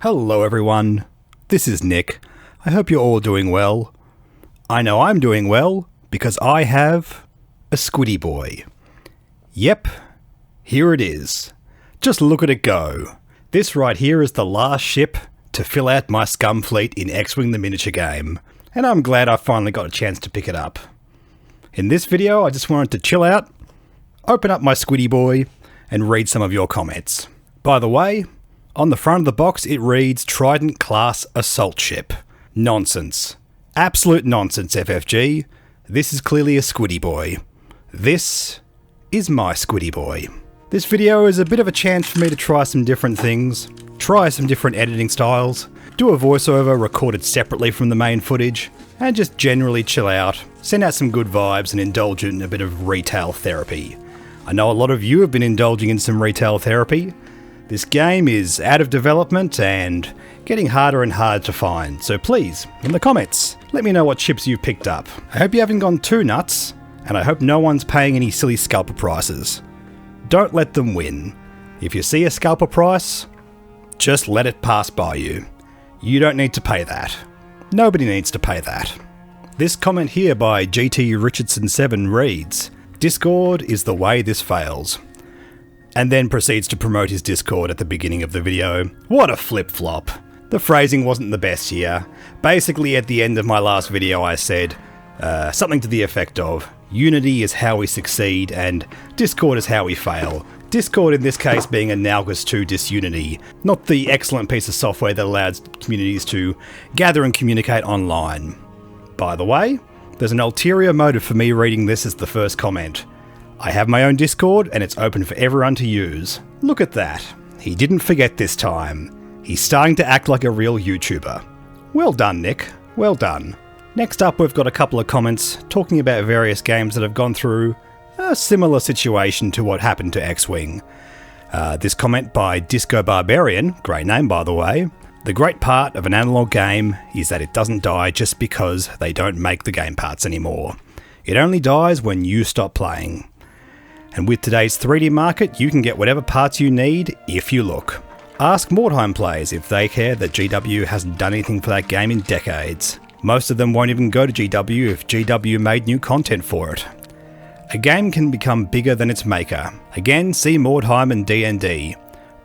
Hello everyone, this is Nick. I hope you're all doing well. I know I'm doing well because I have a Squiddy boy. Yep, here it is. Just look at it go. This right here is the last ship to fill out my scum fleet in X-Wing the miniature game, and I'm glad I finally got a chance to pick it up. In this video I just wanted to chill out, open up my Squiddy boy, and read some of your comments. By the way, on the front of the box it reads Trident Class Assault Ship. Nonsense. Absolute nonsense, FFG. This is clearly a Squiddy boy. This is my Squiddy boy. This video is a bit of a chance for me to try some different things, try some different editing styles, do a voiceover recorded separately from the main footage, and just generally chill out, send out some good vibes and indulge in a bit of retail therapy. I know a lot of you have been indulging in some retail therapy. This game is out of development and getting harder and harder to find, so please, in the comments, let me know what ships you've picked up. I hope you haven't gone too nuts, and I hope no one's paying any silly scalper prices. Don't let them win. If you see a scalper price, just let it pass by you. You don't need to pay that. Nobody needs to pay that. This comment here by GT Richardson 7 reads, Discord is the way this fails. And then proceeds to promote his Discord at the beginning of the video. What a flip-flop. The phrasing wasn't the best here. Basically at the end of my last video I said something to the effect of, Unity is how we succeed and Discord is how we fail. Discord in this case being analogous to Disunity, not the excellent piece of software that allows communities to gather and communicate online. By the way, there's an ulterior motive for me reading this as the first comment. I have my own Discord and it's open for everyone to use. Look at that. He didn't forget this time. He's starting to act like a real YouTuber. Well done, Nick. Well done. Next up, we've got a couple of comments talking about various games that have gone through a similar situation to what happened to X-Wing. This comment by Disco Barbarian, great name by the way. The great part of an analog game is that it doesn't die just because they don't make the game parts anymore. It only dies when you stop playing. And with today's 3D market, you can get whatever parts you need if you look. Ask Mordheim players if they care that GW hasn't done anything for that game in decades. Most of them won't even go to GW if GW made new content for it. A game can become bigger than its maker. Again, see Mordheim and D&D.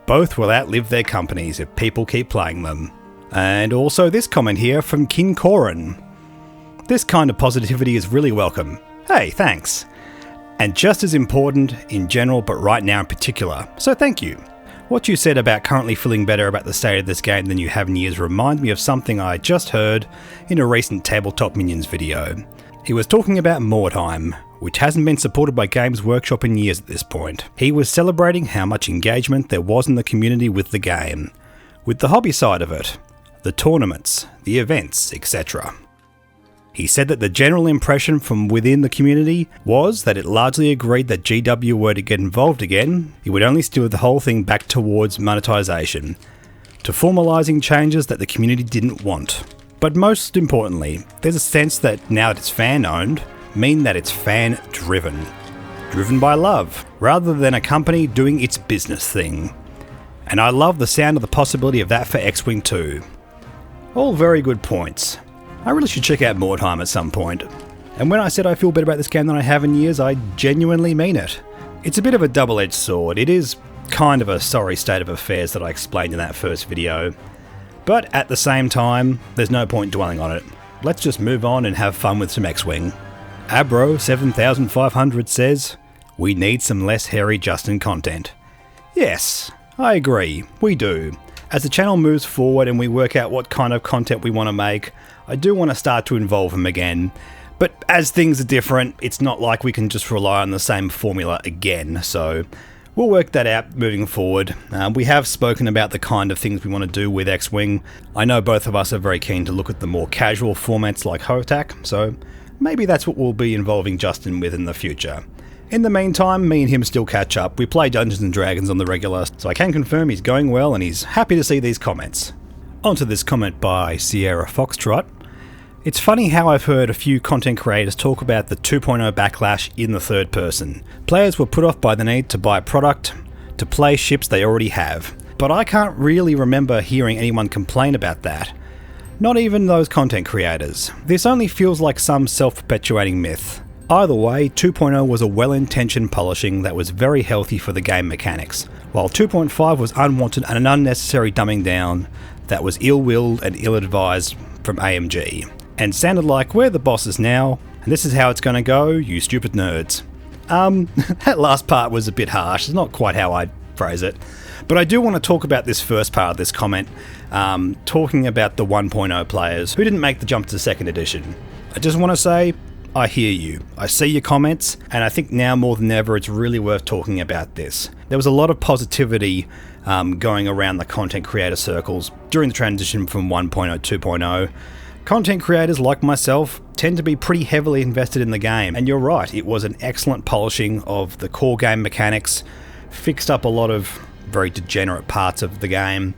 Both will outlive their companies if people keep playing them. And also this comment here from King Corin. This kind of positivity is really welcome. Hey, thanks. And just as important in general, but right now in particular, so thank you. What you said about currently feeling better about the state of this game than you have in years reminds me of something I just heard in a recent Tabletop Minions video. He was talking about Mordheim, which hasn't been supported by Games Workshop in years at this point. He was celebrating how much engagement there was in the community with the game, with the hobby side of it, the tournaments, the events, etc. He said that the general impression from within the community was that it largely agreed that GW were to get involved again, it would only steer the whole thing back towards monetization, to formalising changes that the community didn't want. But most importantly, there's a sense that now that it's fan-owned, mean that it's fan-driven. Driven by love, rather than a company doing its business thing. And I love the sound of the possibility of that for X-Wing 2. All very good points. I really should check out Mordheim at some point. And when I said I feel better about this game than I have in years, I genuinely mean it. It's a bit of a double-edged sword. It is kind of a sorry state of affairs that I explained in that first video. But at the same time, there's no point dwelling on it. Let's just move on and have fun with some X-Wing. Abro7500 says, we need some less hairy Justin content. Yes, I agree, we do. As the channel moves forward and we work out what kind of content we want to make, I do want to start to involve him again. But as things are different, it's not like we can just rely on the same formula again, so we'll work that out moving forward. We have spoken about the kind of things we want to do with X-Wing. I know both of us are very keen to look at the more casual formats like HOTAC, so maybe that's what we'll be involving Justin with in the future. In the meantime, me and him still catch up. We play Dungeons & Dragons on the regular, so I can confirm he's going well and he's happy to see these comments. Onto this comment by Sierra Foxtrot. It's funny how I've heard a few content creators talk about the 2.0 backlash in the third person. Players were put off by the need to buy product to play ships they already have. But I can't really remember hearing anyone complain about that. Not even those content creators. This only feels like some self-perpetuating myth. Either way, 2.0 was a well-intentioned polishing that was very healthy for the game mechanics, while 2.5 was unwanted and an unnecessary dumbing down that was ill-willed and ill-advised from AMG, and sounded like we're the bosses now, and this is how it's gonna go, you stupid nerds. That last part was a bit harsh, it's not quite how I'd phrase it, but I do want to talk about this first part of this comment, talking about the 1.0 players who didn't make the jump to 2nd edition. I just want to say, I hear you. I see your comments, and I think now more than ever it's really worth talking about this. There was a lot of positivity going around the content creator circles during the transition from 1.0 to 2.0. Content creators like myself tend to be pretty heavily invested in the game, and you're right, it was an excellent polishing of the core game mechanics, fixed up a lot of very degenerate parts of the game,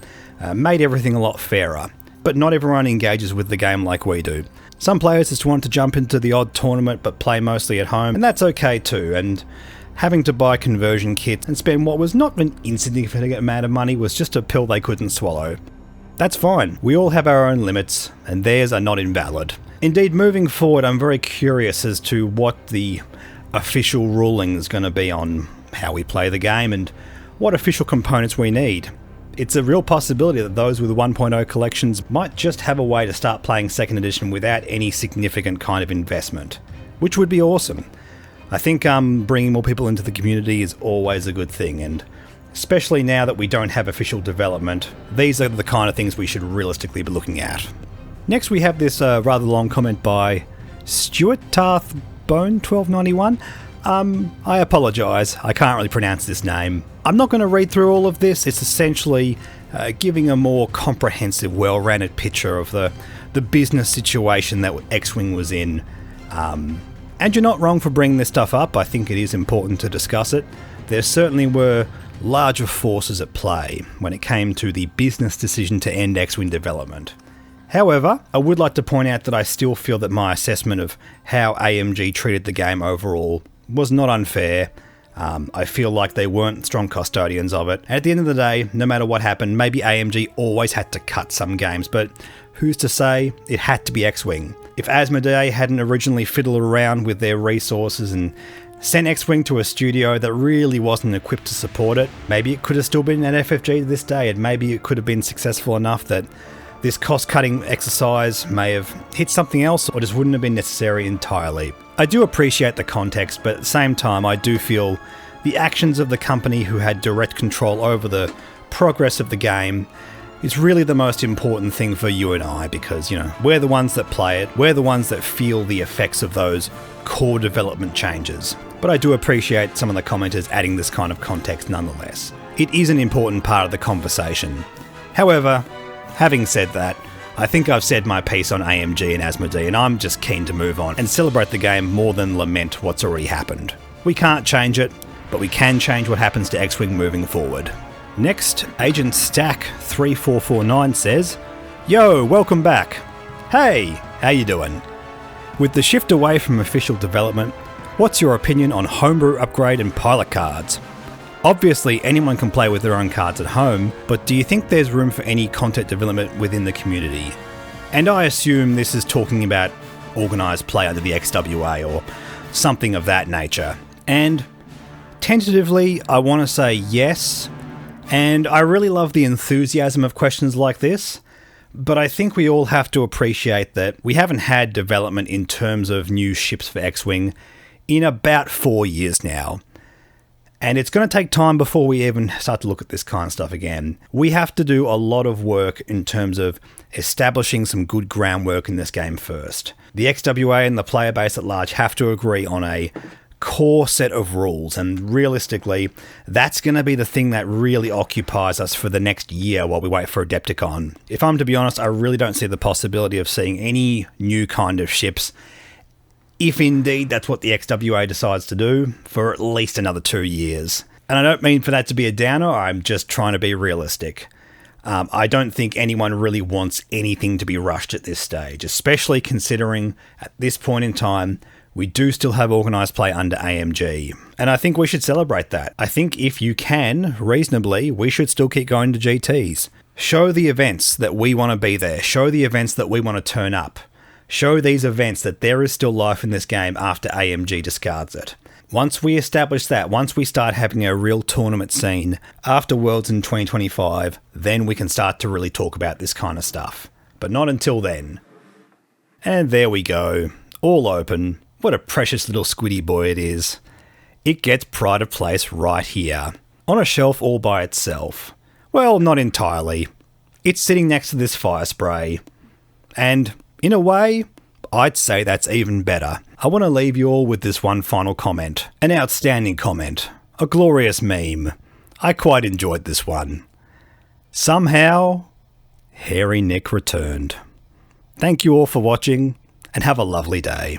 made everything a lot fairer. But not everyone engages with the game like we do. Some players just want to jump into the odd tournament but play mostly at home, and that's okay too, and having to buy conversion kits and spend what was not an insignificant amount of money was just a pill they couldn't swallow. That's fine, we all have our own limits, and theirs are not invalid. Indeed, moving forward, I'm very curious as to what the official ruling is going to be on how we play the game and what official components we need. It's a real possibility that those with 1.0 collections might just have a way to start playing 2nd edition without any significant kind of investment, which would be awesome. I think bringing more people into the community is always a good thing, and especially now that we don't have official development, these are the kind of things we should realistically be looking at. Next we have this rather long comment by Stuart Tarth Bone 1291. I apologise, I can't really pronounce this name. I'm not going to read through all of this, it's essentially giving a more comprehensive, well-rounded picture of the business situation that X-Wing was in. And you're not wrong for bringing this stuff up, I think it is important to discuss it. There certainly were larger forces at play when it came to the business decision to end X-Wing development. However, I would like to point out that I still feel that my assessment of how AMG treated the game overall was not unfair. I feel like they weren't strong custodians of it. At the end of the day, no matter what happened, maybe AMG always had to cut some games, but who's to say it had to be X-Wing? If Asmodee hadn't originally fiddled around with their resources and sent X-Wing to a studio that really wasn't equipped to support it, maybe it could have still been at FFG to this day, and maybe it could have been successful enough that this cost-cutting exercise may have hit something else or just wouldn't have been necessary entirely. I do appreciate the context, but at the same time I do feel the actions of the company who had direct control over the progress of the game is really the most important thing for you and I, because, we're the ones that play it, we're the ones that feel the effects of those core development changes. But I do appreciate some of the commenters adding this kind of context nonetheless. It is an important part of the conversation. However, having said that, I think I've said my piece on AMG and Asmodee, and I'm just keen to move on and celebrate the game more than lament what's already happened. We can't change it, but we can change what happens to X-Wing moving forward. Next, Agent Stack 3449 says, "Yo, welcome back. Hey, how you doing? With the shift away from official development, what's your opinion on homebrew upgrade and pilot cards? Obviously, anyone can play with their own cards at home, but do you think there's room for any content development within the community?" And I assume this is talking about organised play under the XWA or something of that nature. And tentatively, I want to say yes, and I really love the enthusiasm of questions like this, but I think we all have to appreciate that we haven't had development in terms of new ships for X-Wing in about 4 years now. And it's going to take time before we even start to look at this kind of stuff again. We have to do a lot of work in terms of establishing some good groundwork in this game first. The XWA and the player base at large have to agree on a core set of rules, and realistically, that's going to be the thing that really occupies us for the next year while we wait for Adepticon. If I'm to be honest, I really don't see the possibility of seeing any new kind of ships, if indeed that's what the XWA decides to do, for at least another 2 years. And I don't mean for that to be a downer, I'm just trying to be realistic. I don't think anyone really wants anything to be rushed at this stage, especially considering at this point in time We do still have organised play under AMG, and I think we should celebrate that. I think if you can, reasonably, we should still keep going to GTs. Show the events that we want to be there. Show the events that we want to turn up. Show these events that there is still life in this game after AMG discards it. Once we establish that, once we start having a real tournament scene after Worlds in 2025, then we can start to really talk about this kind of stuff. But not until then. And there we go. All open. What a precious little squiddy boy it is. It gets pride of place right here. On a shelf all by itself. Well, not entirely. It's sitting next to this fire spray. And, in a way, I'd say that's even better. I want to leave you all with this one final comment. An outstanding comment. A glorious meme. I quite enjoyed this one. Somehow, Hairy Nick returned. Thank you all for watching, and have a lovely day.